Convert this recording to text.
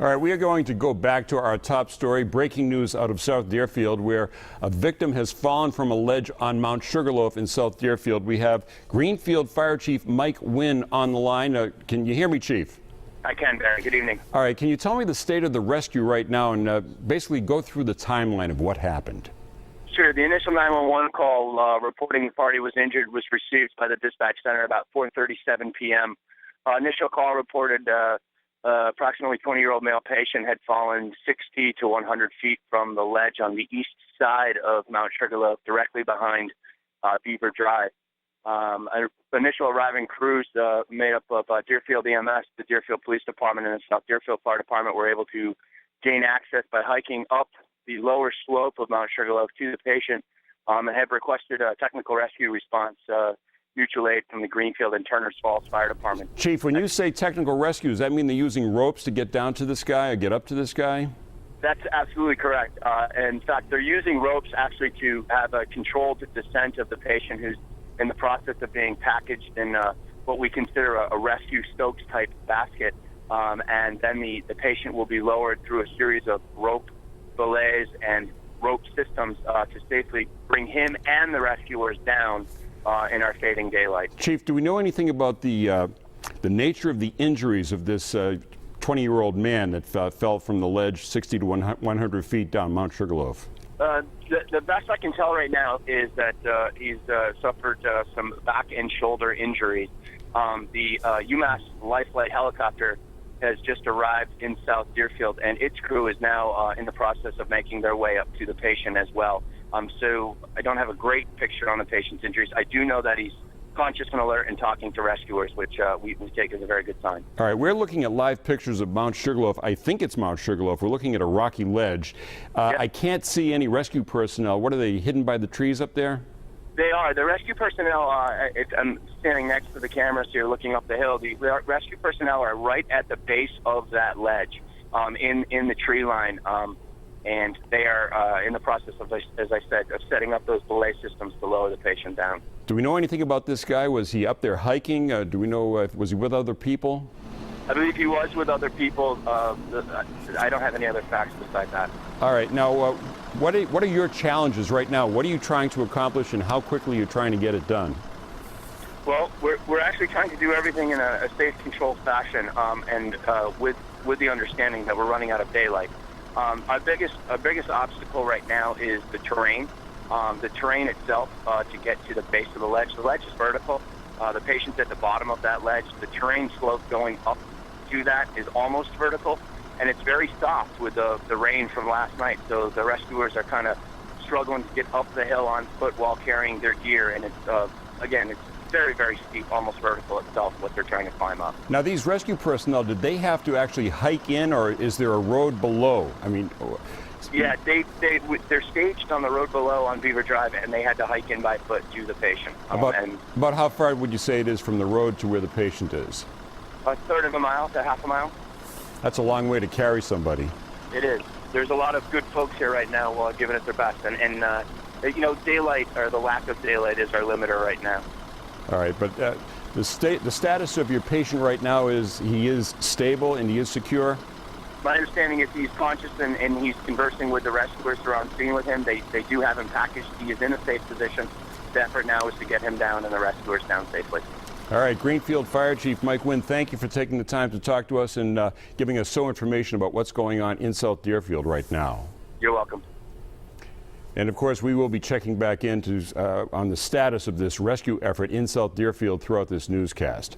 All right, we are going to go back to our top story, breaking news out of South Deerfield, where a victim has fallen from a ledge on Mount Sugarloaf in South Deerfield. We have Greenfield Fire Chief Mike Wynn on the line. Can you hear me, Chief? I can, Barry. Good evening. All right, can you tell me the state of the rescue right now and basically go through the timeline of what happened? Sure. The initial 911 call reporting the party was injured was received by the dispatch center about 4:37 p.m. Initial call reported approximately 20-year-old male patient had fallen 60 to 100 feet from the ledge on the east side of Mount Sugarloaf, directly behind Beaver Drive. Initial arriving crews made up of Deerfield EMS, the Deerfield Police Department, and the South Deerfield Fire Department were able to gain access by hiking up the lower slope of Mount Sugarloaf to the patient and have requested a technical rescue response, mutual aid from the Greenfield and Turner's Falls Fire Department. Chief, when you say technical rescue, does that mean they're using ropes to get down to this guy or get up to this guy? That's absolutely correct. In fact, they're using ropes actually to have a controlled descent of the patient who's in the process of being packaged in what we consider a rescue Stokes type basket. And then the patient will be lowered through a series of rope belays and rope systems to safely bring him and the rescuers down in our fading daylight. Chief, do we know anything about the nature of the injuries of this 20-year-old man that fell from the ledge 60 to 100 feet down Mount Sugarloaf? The best I can tell right now is that he's suffered some back and shoulder injuries. The UMass Lifelight helicopter has just arrived in South Deerfield, and its crew is now in the process of making their way up to the patient as well. So I don't have a great picture on the patient's injuries. I do know that he's conscious and alert and talking to rescuers, which we take as a very good sign. All right, we're looking at live pictures of Mount Sugarloaf. I think it's Mount Sugarloaf. We're looking at a rocky ledge. Yep. I can't see any rescue personnel. What are they, hidden by the trees up there? They are. The rescue personnel, I'm standing next to the cameras here looking up the hill. The rescue personnel are right at the base of that ledge in the tree line. And they are in the process of, as I said, of setting up those belay systems to lower the patient down. Do we know anything about this guy? Was he up there hiking? Do we know, was he with other people? I believe he was with other people. I don't have any other facts besides that. All right. Now, what are your challenges right now? What are you trying to accomplish, and how quickly are you trying to get it done? Well, we're actually trying to do everything in a safe, controlled fashion, and with the understanding that we're running out of daylight. Our biggest obstacle right now is the terrain. The terrain itself to get to the base of the ledge. The ledge is vertical. The patient's at the bottom of that ledge. The terrain slope going up to that is almost vertical, and it's very soft with the rain from last night. So the rescuers are kind of struggling to get up the hill on foot while carrying their gear, and it's again, it's very, very steep, almost vertical itself, what they're trying to climb up. Now, these rescue personnel, did they have to actually hike in, or is there a road below? I mean, yeah, they're staged on the road below on Beaver Drive, and they had to hike in by foot to the patient. About how far would you say it is from the road to where the patient is? A third of a mile to half a mile. That's a long way to carry somebody. It is. There's a lot of good folks here right now giving it their best, and you know, daylight, or the lack of daylight, is our limiter right now. All right, but the status of your patient right now is he is stable and he is secure? My understanding is he's conscious and he's conversing with the rescuers who are on scene with him. They do have him packaged. He is in a safe position. The effort now is to get him down and the rescuers down safely. All right, Greenfield Fire Chief Mike Wynn, thank you for taking the time to talk to us and giving us so information about what's going on in South Deerfield right now. You're welcome. And of course, we will be checking back into on the status of this rescue effort in South Deerfield throughout this newscast.